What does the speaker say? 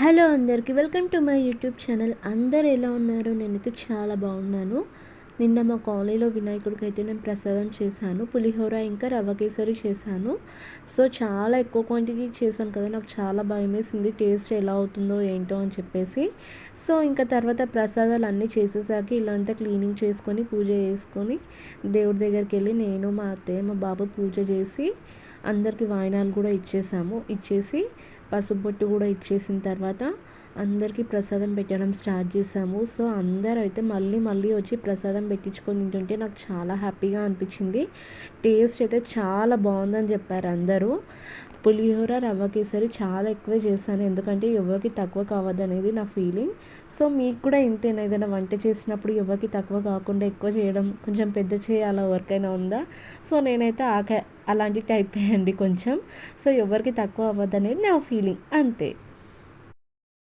Hello అందరికీ welcome to my YouTube channel. అందరు ఎలా ఉన్నారు? నేనైతే చాలా బాగున్నాను. నిన్న మా కాలనీలో వినాయకుడికి అయితే నేను ప్రసాదం చేశాను. పులిహోర ఇంకా రవ్వ కేసరి చేశాను. సో చాలా ఎక్కువ క్వాంటిటీ చేశాను కదా, నాకు చాలా భయం వేసింది టేస్ట్ ఎలా అవుతుందో ఏంటో అని చెప్పేసి. సో ఇంకా తర్వాత ప్రసాదాలు అన్నీ చేసేసాక ఇల్లంతా క్లీనింగ్ చేసుకొని పూజ చేసుకొని దేవుడి దగ్గరికి వెళ్ళి నేను మా అత్తయ్య మా బాబు పూజ చేసి అందరికీ వాయినాలు కూడా ఇచ్చేసి పసుపు బొట్టు కూడా ఇచ్చేసిన తర్వాత అందరికీ ప్రసాదం పెట్టడం స్టార్ట్ చేసాము. సో అందరూ అయితే మళ్ళీ వచ్చి ప్రసాదం పెట్టించుకొని తింటుంటే నాకు చాలా హ్యాపీగా అనిపించింది. టేస్ట్ అయితే చాలా బాగుందని చెప్పారు అందరూ. పులిహోర రవ్వ కేసరి చాలా ఎక్కువే చేశాను, ఎందుకంటే ఎవరికి తక్కువ కావద్దనేది నా ఫీలింగ్. సో మీకు కూడా ఇంతేనా? ఏదైనా వంట చేసినప్పుడు ఎవరికి తక్కువ కాకుండా ఎక్కువ చేయడం, కొంచెం పెద్ద చేయాలా ఎవరికైనా ఉందా? సో నేనైతే అలాంటి టైప్ అండి కొంచెం. సో ఎవరికి తక్కువ అవ్వద్దనేది నా ఫీలింగ్ అంతే.